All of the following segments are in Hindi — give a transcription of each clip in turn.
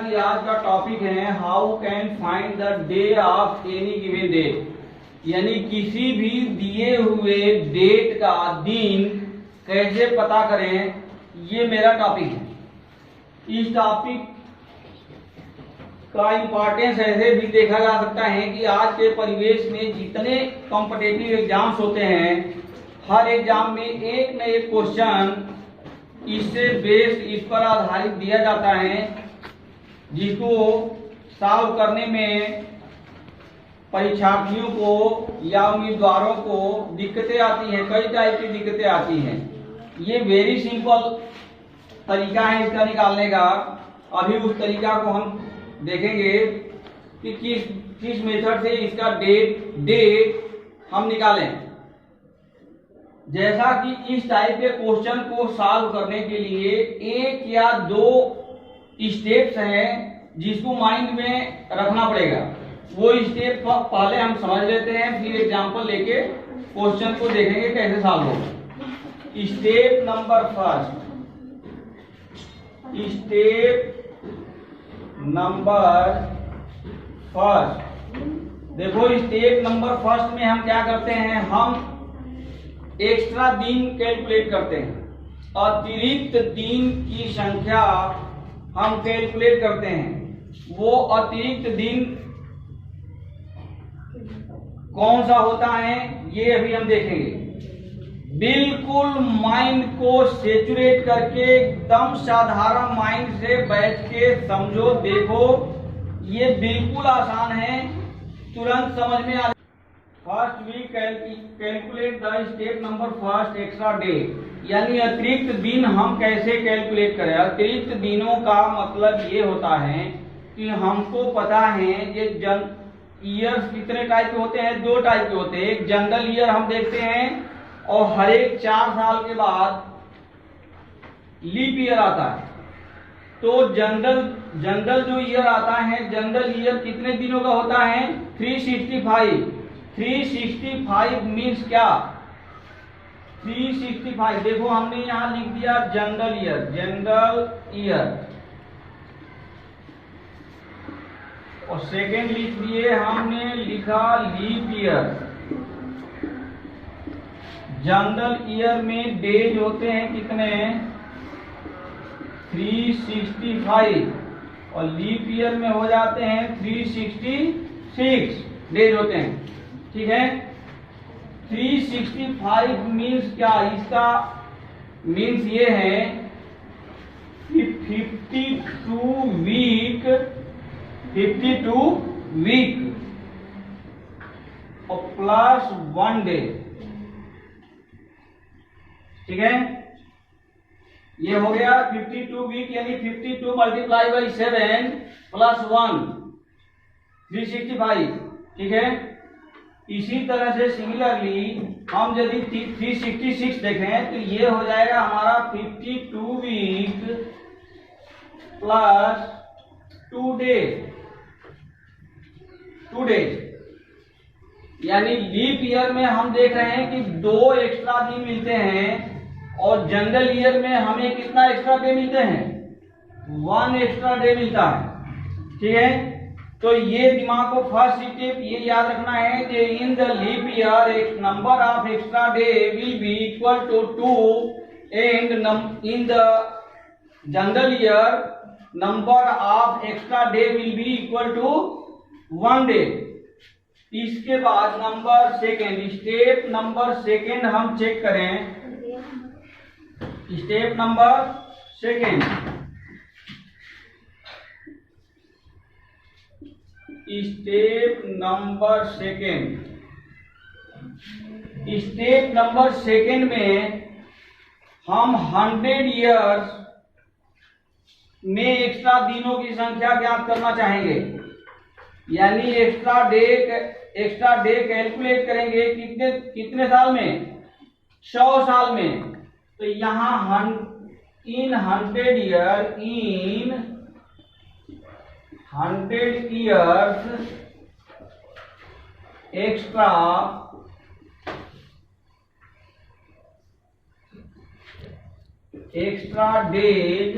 कि आज का टॉपिक है how can find the day of any given day, यानी किसी भी दिए हुए डेट का दिन कैसे पता करें, ये मेरा टॉपिक है। इस टॉपिक का इम्पोर्टेंस ऐसे भी देखा जा सकता है कि आज के परिवेश में जितने कॉम्पिटिटिव एग्जाम्स होते हैं, हर एग्जाम में एक न एक क्वेश्चन इससे बेस्ड, इस पर आधारित दिया जाता है, जिसको सॉल्व करने में परीक्षार्थियों को या उम्मीदवारों को दिक्कतें आती हैं। कई टाइप की दिक्कतें आती हैं। ये वेरी सिंपल तरीका है इसका निकालने का। अभी उस तरीका को हम देखेंगे कि किस मेथड से इसका डेट हम निकालें। जैसा कि इस टाइप के क्वेश्चन को सॉल्व करने के लिए एक या दो स्टेप्स हैं जिसको माइंड में रखना पड़ेगा। वो स्टेप पहले हम समझ लेते हैं, फिर एग्जांपल लेके क्वेश्चन को देखेंगे कैसे सॉल्व होगा। स्टेप नंबर फर्स्ट, देखो स्टेप नंबर फर्स्ट में हम क्या करते हैं, हम एक्स्ट्रा दिन कैलकुलेट करते हैं। अतिरिक्त दिन की संख्या हम कैलकुलेट करते हैं। वो अतिरिक्त दिन कौन सा होता है ये अभी हम देखेंगे। बिल्कुल माइंड को सेचुरेट करके एकदम साधारण माइंड से बैठ के समझो, देखो ये बिल्कुल आसान है, तुरंत समझ में आ। First we calculate the step number first extra day, यानी अतिरिक्त दिन हम कैसे कैलकुलेट करें। अतिरिक्त दिनों का मतलब ये होता है कि हमको पता है ये ईयर्स कितने टाइप के होते हैं, दो टाइप के होते हैं। एक जनरल ईयर हम देखते हैं और हर एक 4 साल के बाद लीप ईयर आता है। तो जनरल जो ईयर आता है, जनरल ईयर कितने दिनों का होता है, 365 मीन्स क्या, 365। देखो हमने यहां लिख दिया जनरल ईयर और सेकेंड लिख दिए हमने, लिखा लीप ईयर। जनरल ईयर में डेज होते हैं कितने, 365 और लीप ईयर में हो जाते हैं 366 डेज होते हैं। ठीक है, 365 मीन्स क्या, इसका मीन्स ये है कि 52 वीक और प्लस 1 डे। ठीक है, ये हो गया 52 वीक, यानी 52 मल्टीप्लाई बाई 7 प्लस 1, 365। ठीक है, इसी तरह से सिमिलरली हम यदि 366 देखें तो ये हो जाएगा हमारा 52 वीक प्लस 2 डेज, यानी लीप ईयर में हम देख रहे हैं कि 2 एक्स्ट्रा दिन मिलते हैं और जनरल ईयर में हमें कितना एक्स्ट्रा डे मिलते हैं, 1 एक्स्ट्रा डे मिलता है। ठीक है, तो ये दिमाग को फर्स्ट स्टेप ये याद रखना है कि in the leap year number of extra day will be equal to 2 and in the general year number of extra day will be equal to 1 day. इसके बाद number second, step number second हम चेक करें। Step number second, step number second में हम 100 ईयर्स में एक्स्ट्रा दिनों की संख्या ज्ञात करना चाहेंगे, यानी एक्स्ट्रा डे कैलकुलेट करेंगे कितने साल में, 100 साल में। तो यहाँ इन 100 ईयर्स एक्स्ट्रा डेज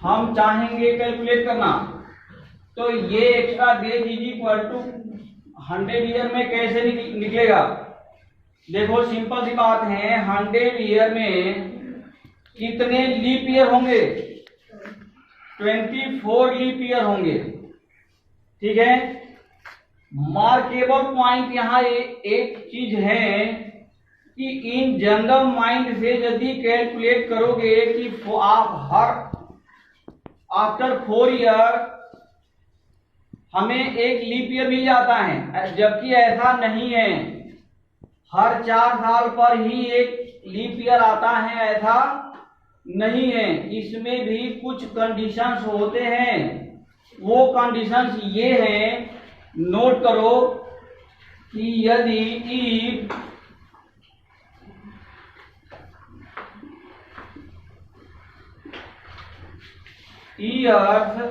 हम चाहेंगे कैलकुलेट करना, तो ये extra days is equal to 100 year में कैसे निकलेगा? देखो सिंपल सी बात है, 100 ईयर में कितने लीप ईयर होंगे? 24 लीप ईयर होंगे। ठीक है, मार्केबल पॉइंट यहाँ एक चीज है कि इन जनरल माइंड से यदि कैलकुलेट करोगे कि आप हर आफ्टर 4 ईयर हमें एक लीप ईयर मिल जाता है, जबकि ऐसा नहीं है। हर 4 साल पर ही एक लीप ईयर आता है, ऐसा नहीं है। इसमें भी कुछ कंडीशंस होते हैं। वो कंडीशंस ये हैं, नोट करो कि यदि years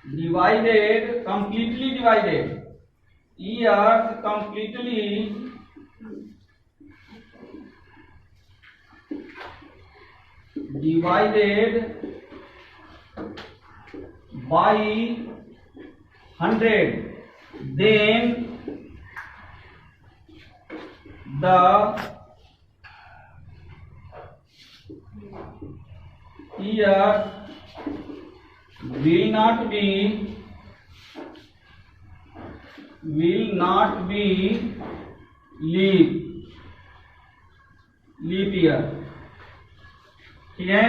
divided, completely divided, years completely divided by 100, then the years will not be leap year. ठीक है,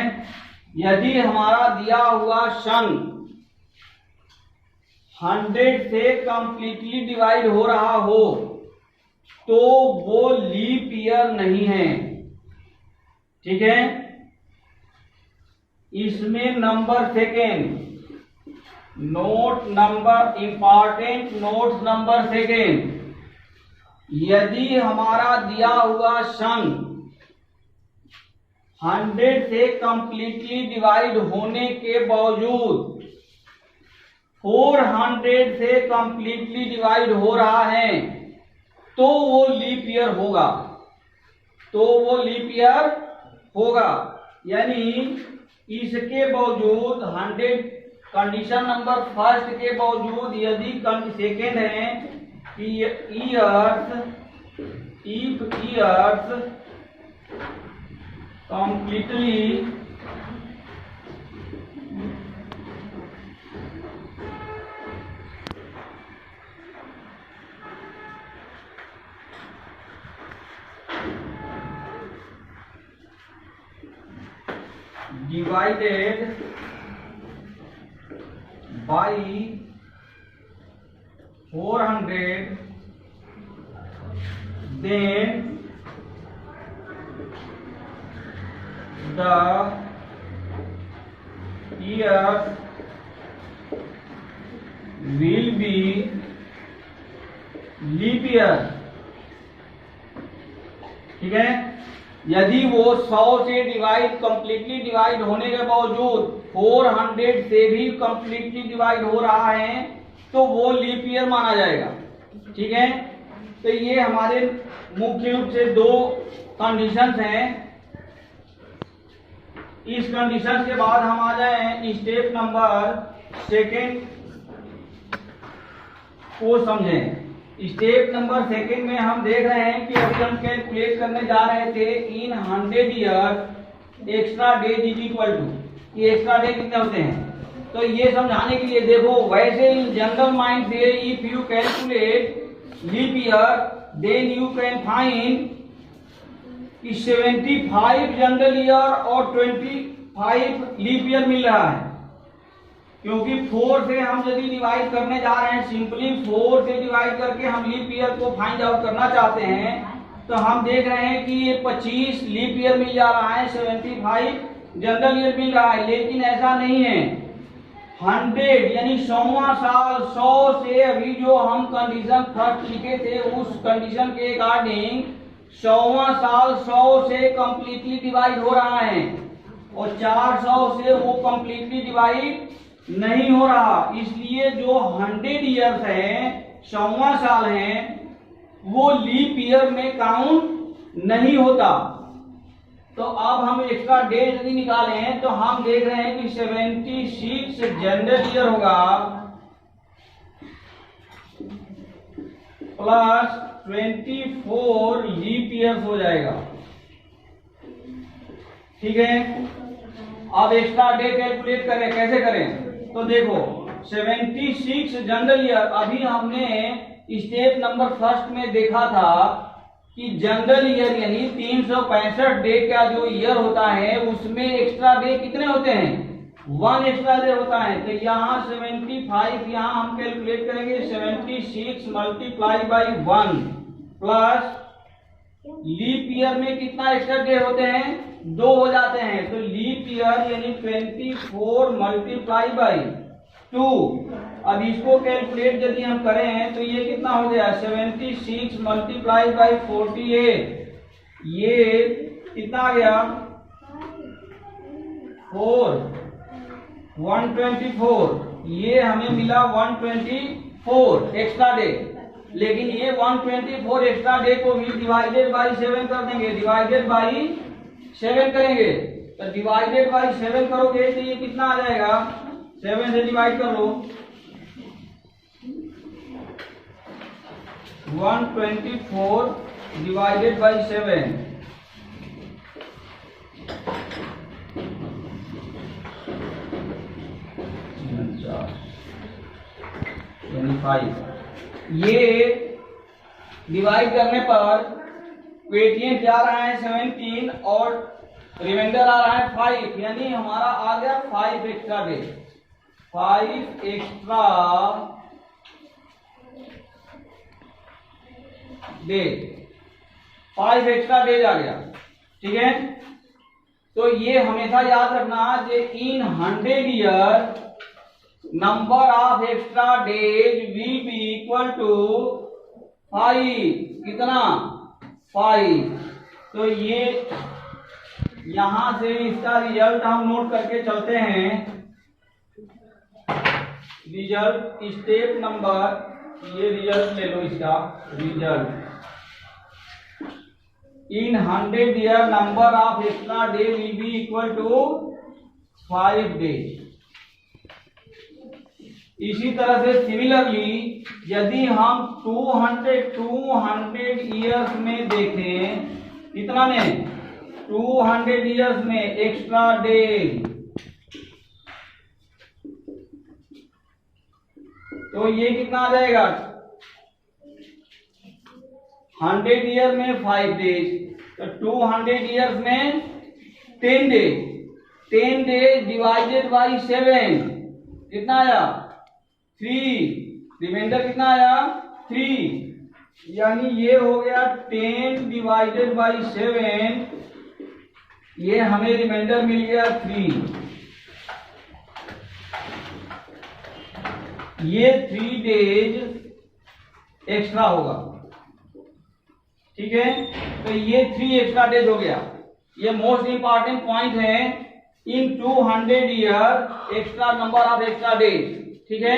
यदि हमारा दिया हुआ सन 100 से कंप्लीटली डिवाइड हो रहा हो तो वो लीप ईयर नहीं है। ठीक है, इसमें number second, note number important, notes number second, यदि हमारा दिया हुआ सन 100 से कंप्लीटली डिवाइड होने के बावजूद 400 से कंप्लीटली डिवाइड हो रहा है तो वो लीप ईयर होगा, तो वो लीप ईयर होगा। यानी इसके बावजूद 100 कंडीशन नंबर फर्स्ट के बावजूद यदि सेकेंड है कि years, if years completely divided by 400, then the years will be leap year. ठीक है, यदि वो 100 से कंप्लीटली डिवाइड होने के बावजूद 400 से भी कंप्लीटली डिवाइड हो रहा है तो वो लीप ईयर माना जाएगा। ठीक है, तो ये हमारे मुख्य रूप से दो कंडीशंस हैं। इस कंडीशन के बाद हम आ जाए स्टेप नंबर सेकेंड को समझें। स्टेप नंबर सेकेंड में हम देख रहे हैं कि अभी हम कैलकुलेट करने जा रहे थे in 100 year extra days is equal to, ये एक्स्ट्रा डेज कितने होते हैं। तो ये समझाने के लिए देखो, वैसे इन जनरल माइंड से if you calculate leap year then you can find 75 general year और 25 लीप ईयर मिल रहा है, क्योंकि 4 से हम यदि डिवाइड करने जा रहे हैं, सिंपली 4 से डिवाइड करके हम लीप ईयर को फाइंड आउट करना चाहते हैं, तो हम देख रहे हैं कि ये 25 लीप ईयर मिल जा रहा है, 75 जनरल ईयर मिल रहा है। लेकिन ऐसा नहीं है, 100 यानी 100वां साल, 100 से अभी जो हम कंडीशन फर्स्ट लिखे थे उस कंडीशन के अकॉर्डिंग 100वां साल 100 से कंप्लीटली डिवाइड हो रहा है और 400 से वो कंप्लीटली डिवाइड नहीं हो रहा। इसलिए जो 100 ईयर्स है, 100वां साल है, वो लीप ईयर में काउंट नहीं होता। तो अब हम एक्स्ट्रा डे यदि निकालें तो हम देख रहे हैं कि 76 जनरल ईयर होगा प्लस 24 लीप ईयर्स हो जाएगा। ठीक है, अब एक्स्ट्रा डे कैलकुलेट करें, कैसे करें? तो देखो 76 जनरल ईयर, अभी हमने स्टेप नंबर फर्स्ट में देखा था कि जनरल ईयर यानी 365 डे का जो ईयर होता है उसमें एक्स्ट्रा डे कितने होते हैं? 1 एक्स्ट्रा डे होता है। तो यहाँ 75 यहाँ हम कैलकुलेट करेंगे 76 multiply by 1 plus leap year में कितना एक्स्ट्रा डे होते हैं? 2 हो जाते हैं। तो लीप ईयर यानी 24 मल्टीप्लाई बाई 2। अब इसको कैलकुलेट यदि हम करें तो ये कितना हो गया? 76 मल्टीप्लाई बाई 48, ये कितना आ गया? 124। ये हमें मिला 124 एक्स्ट्रा डे। लेकिन ये 124 एक्स्ट्रा डे को भी डिवाइडेड बाई 7 कर देंगे, डिवाइडेड बाई 7 करेंगे। तो डिवाइडेड बाई 7 करोगे तो ये कितना आ जाएगा? 7 से डिवाइड कर लो, 124 डिवाइडेड बाई 7 25। ये डिवाइड करने पर क्वेटिएंट जा रहा है 17 और रिमाइंडर आ रहा है 5, यानी हमारा आ गया 5 extra day. 5 extra day, 5 extra days आ गया। ठीक है, तो ये हमेशा याद रखना कि in 100 year number of extra days will be equal to 5। कितना? 5। तो ये यहां से इसका रिजल्ट हम नोट करके चलते हैं। रिजल्ट स्टेप नंबर, ये रिजल्ट ले लो इसका result. In 100 year number of extra day will be equal to 5 days. इसी तरह से सिमिलरली यदि हम 200 ईयर्स में देखें, कितना में? 200 ईयर्स में एक्स्ट्रा डे, तो ये कितना आ जाएगा? 100 ईयर में 5 डेज, तो 200 ईयर्स में 10 डेज। 10 डेज डिवाइडेड बाई 7 कितना आया? 3। रिमाइंडर कितना आया? 3। यानी ये हो गया 10 डिवाइडेड बाई 7, ये हमें रिमाइंडर मिल गया 3। ये 3 डेज एक्स्ट्रा होगा। ठीक है, तो ये 3 एक्स्ट्रा डेज हो गया। ये मोस्ट इंपॉर्टेंट पॉइंट है। इन 200 year extra number of extra days. ठीक है,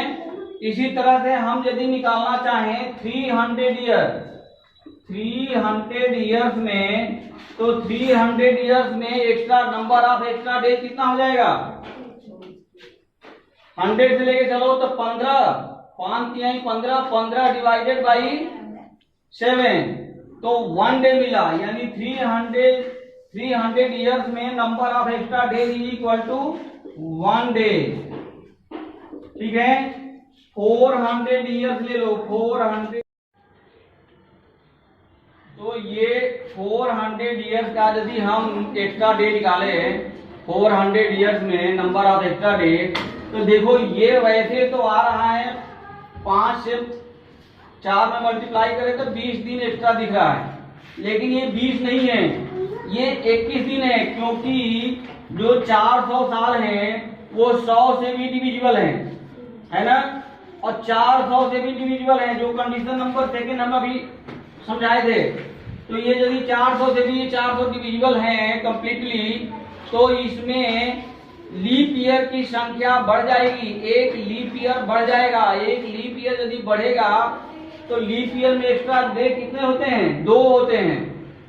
इसी तरह से हम यदि निकालना चाहें 300 ईयर्स में, तो 300 ईयर्स में extra number of extra days कितना हो जाएगा? 100 से लेके चलो तो 15, 5 3 15, 15 डिवाइडेड बाई 7, तो 1 डे मिला। यानी 300 ईयर्स में number of extra days is equal to 1 day. ठीक है, 400 ईयर्स ले लो, 400। तो ये 400 ईयर्स का यदि हम एक्स्ट्रा डे निकाले 400 ईयर्स में नंबर ऑफ एक्स्ट्रा डे, तो देखो ये वैसे तो आ रहा है 5 से 4 में मल्टीप्लाई करें तो 20 दिन एक्स्ट्रा दिख रहा है, लेकिन ये 20 नहीं है, ये 21 दिन है, क्योंकि जो 400 साल हैं वो 100 से भी डिविजिबल है ना, और 400 से भी डिविजिबल है, जो कंडीशन नंबर सेकेंड हम अभी समझाए थे। तो ये यदि 400 से भी 400 डिविजिबल हैं कंप्लीटली, तो इसमें लीप ईयर की संख्या बढ़ जाएगी, एक लीप ईयर बढ़ जाएगा। एक लीप ईयर यदि बढ़ेगा तो लीप ईयर में एक्स्ट्रा डे कितने होते हैं? 2 होते हैं।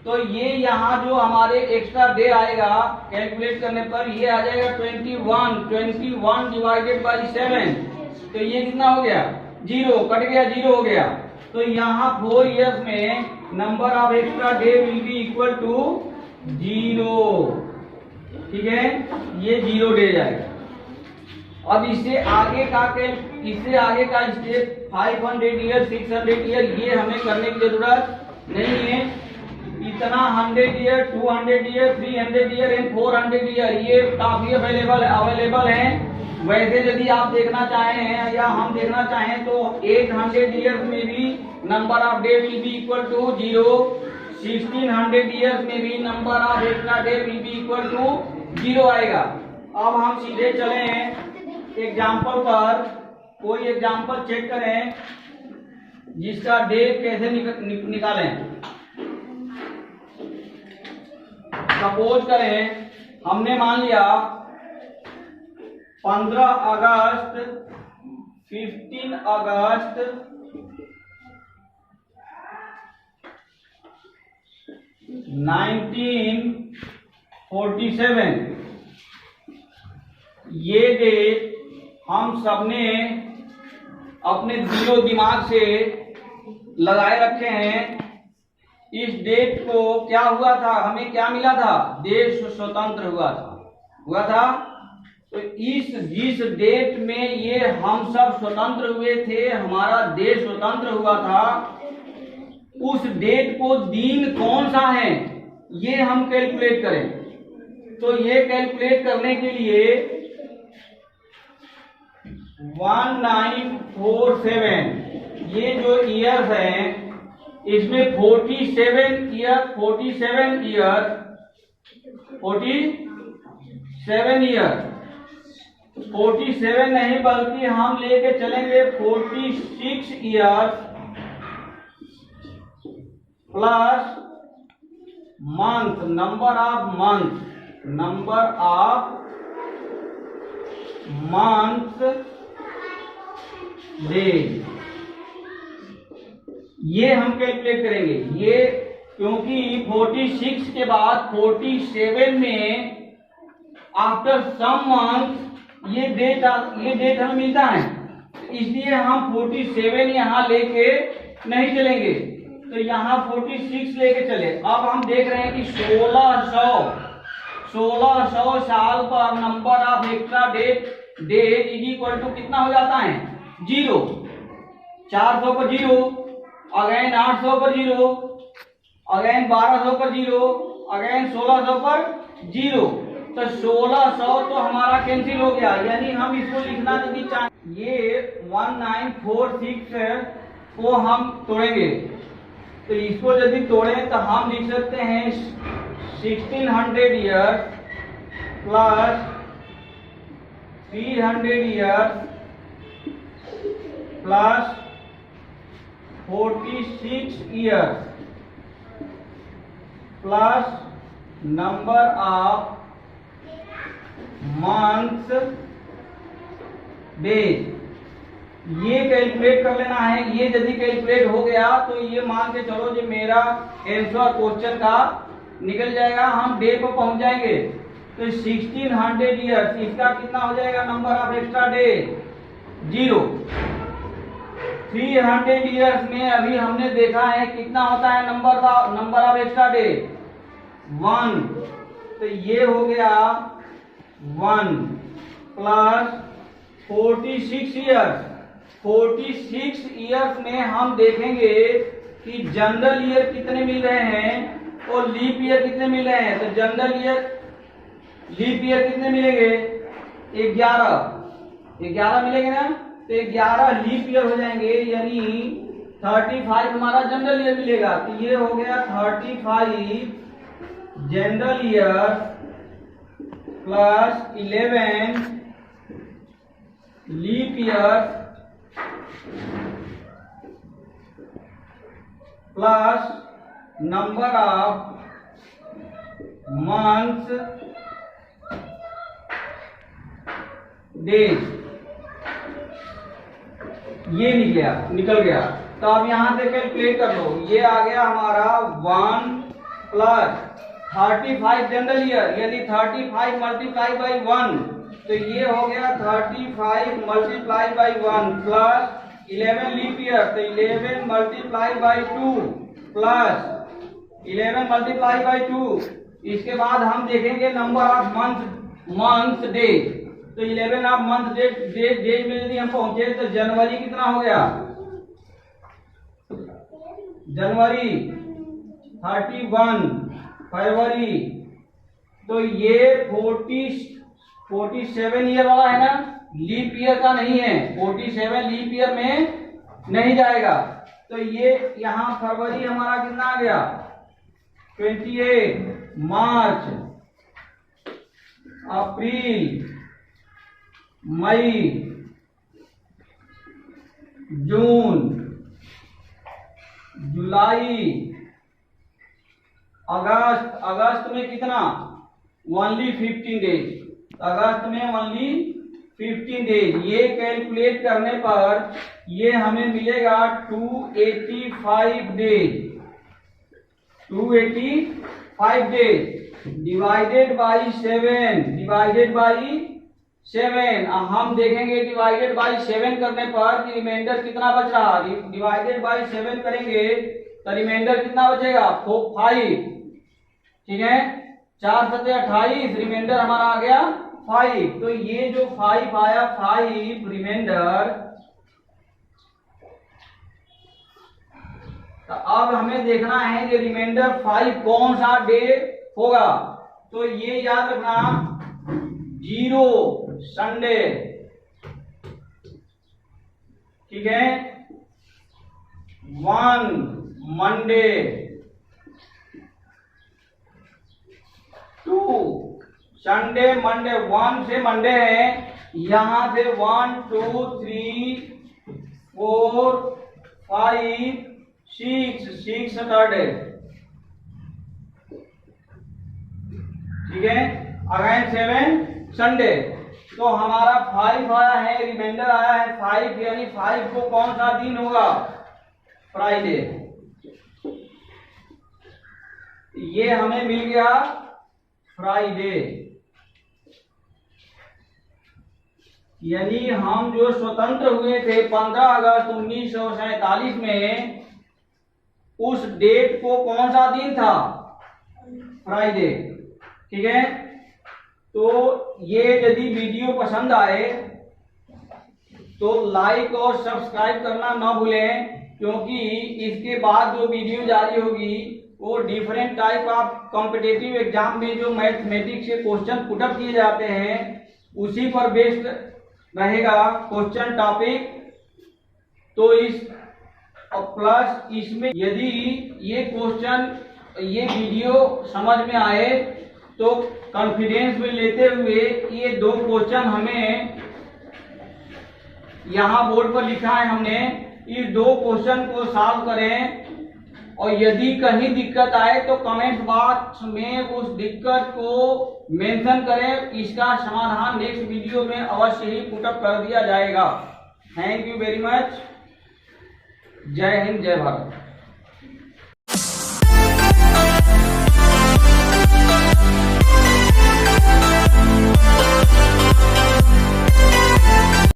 तो ये यहाँ जो हमारे एक्स्ट्रा डे आएगा कैलकुलेट करने पर ये आ जाएगा 21 डिवाइडेड बाई 7। तो ये कितना हो गया, 0 कट गया, 0 हो गया। तो यहाँ 4 इयर्स में number of extra day will be equal to 0। ठीक है, ये 0 डे जाएगा। अब इससे आगे का स्टेप 500 ईयर, 600 ईयर ये हमें करने की जरूरत नहीं है। इतना 100 year, 200 year, 300 year and 400 year ये काफी अवेलेबल है। वैसे यदि आप देखना चाहें या हम देखना चाहें तो 800 ईयर्स में भी number of day will be equal to 0, 1600 years में भी number of extra day will be equal to 0 आएगा। अब हम सीधे चलें एग्जाम्पल पर, कोई एग्जाम्पल चेक करें जिसका डे कैसे निकालें। सपोज करें हमने मान लिया 15 अगस्त, 15 अगस्त, 1947 ये डेट हम सबने अपने दिलो दिमाग से लगाए रखे हैं। इस डेट को क्या हुआ था, हमें क्या मिला था, देश स्वतंत्र हुआ था। तो जिस डेट में ये हम सब स्वतंत्र हुए थे, हमारा देश स्वतंत्र हुआ था, उस डेट को दिन कौन सा है ये हम कैलकुलेट करें। तो ये कैलकुलेट करने के लिए 1947 ये जो ईयर्स हैं इसमें 47 नहीं बल्कि हम लेके चलेंगे 46 years plus month, number of month day, ये हम कैलकुलेट करेंगे। ये क्योंकि 46 के बाद 47 में आफ्टर सम मंथ ये डेट हमें मिलता है, इसलिए हम 47 यहाँ लेके नहीं चलेंगे, तो यहाँ 46 लेके चले। अब हम देख रहे हैं कि 1600 साल पर number of extra day is equal to कितना हो जाता है, 0। 400 पर 0, अगेन 800 पर 0, अगेन 1200 पर 0, अगेन 1600 पर 0। तो 1600 तो हमारा कैंसिल हो गया, यानी हम इसको लिखना यदि चाहें, ये 1946 को हम तोड़ेंगे। तो इसको यदि तोड़ें तो हम लिख सकते हैं 1600 years plus 300 years plus 46 years plus number of months days, ये कैलकुलेट कर लेना है। ये यदि कैलकुलेट हो गया तो ये मान के चलो जो मेरा आंसर क्वेश्चन का निकल जाएगा, हम डे पर पहुंच जाएंगे। तो 1600 ईयर्स इसका कितना हो जाएगा, number of extra day 0। 300 years में अभी हमने देखा है कितना होता है नंबर ऑफ एक्स्ट्रा डे 1। तो ये हो गया 1 प्लस 46 ईयर्स। 46 ईयर्स में हम देखेंगे कि जनरल ईयर कितने मिल रहे हैं और लीप ईयर कितने मिल रहे हैं। तो जनरल ईयर, लीप ईयर कितने मिलेंगे, 11 मिलेंगे ना। तो 11 लीप ईयर हो जाएंगे, यानी 35 हमारा जनरल ईयर मिलेगा। तो ये हो गया 35 general year plus 11 leap year plus number of months days, ये निकल गया। तो अब यहां से कैलकुलेट कर लो, ये आ गया हमारा 1 प्लस 35 जनरल ईयर यानी 35 मल्टीप्लाई बाई 1, तो ये हो गया 35 multiply by 1 plus 11 leap year, तो 11 multiply by 2 plus 11 multiply by 2। इसके बाद हम देखेंगे नंबर ऑफ मंथ डेज, तो 11 ऑफ मंथ डेज में यदि हम पहुंचे तो जनवरी कितना हो गया, जनवरी 31, फरवरी, तो ये 47 ईयर वाला है ना, लीप ईयर का नहीं है, 47 लीप ईयर में नहीं जाएगा। तो ये यहाँ फरवरी हमारा कितना आ गया 28, मार्च, अप्रैल, मई, जून, जुलाई, अगस्त में कितना ओनली 15 डेज, अगस्त में ओनली 15 डेज। ये कैलकुलेट करने पर ये हमें मिलेगा 285 days, 285 days divided by 7, divided by 7। हम देखेंगे डिवाइडेड बाई 7 करने पर रिमाइंडर कितना बच रहा, डिवाइडेड बाई 7 करेंगे तो रिमाइंडर कितना बचेगा 5, ठीक है, 4 7 28, रिमाइंडर हमारा आ गया 5। तो ये जो 5 आया 5 रिमाइंडर, तो अब हमें देखना है कि रिमाइंडर 5 कौन सा डे होगा। तो ये याद रखना 0 संडे, ठीक है, 1 मंडे, 2 संडे मंडे, 1 से मंडे है, यहां से 1 2 3 4 5 6 सैटरडे, ठीक है, अगेन 7 संडे। तो हमारा 5 आया है, रिमाइंडर आया है 5, यानी 5 को कौन सा दिन होगा, फ्राइडे। ये हमें मिल गया फ्राइडे, यानी हम जो स्वतंत्र हुए थे 15 अगस्त 1947 में, उस डेट को कौन सा दिन था, फ्राइडे, ठीक है। तो ये यदि वीडियो पसंद आए तो लाइक और सब्सक्राइब करना ना भूलें, क्योंकि इसके बाद जो वीडियो जारी होगी वो different type of competitive exam में जो मैथमेटिक्स के क्वेश्चन पुटअप किए जाते हैं उसी पर बेस्ड रहेगा क्वेश्चन टॉपिक। तो इस प्लस इसमें यदि ये क्वेश्चन ये वीडियो समझ में आए तो कॉन्फिडेंस में लेते हुए ये 2 क्वेश्चन हमें यहाँ बोर्ड पर लिखा है हमने, इस 2 क्वेश्चन को सॉल्व करें, और यदि कहीं दिक्कत आए तो कमेंट बॉक्स में उस दिक्कत को मेंशन करें, इसका समाधान नेक्स्ट वीडियो में अवश्य ही पुटअप कर दिया जाएगा। Thank you very much. जय हिंद, जय भारत।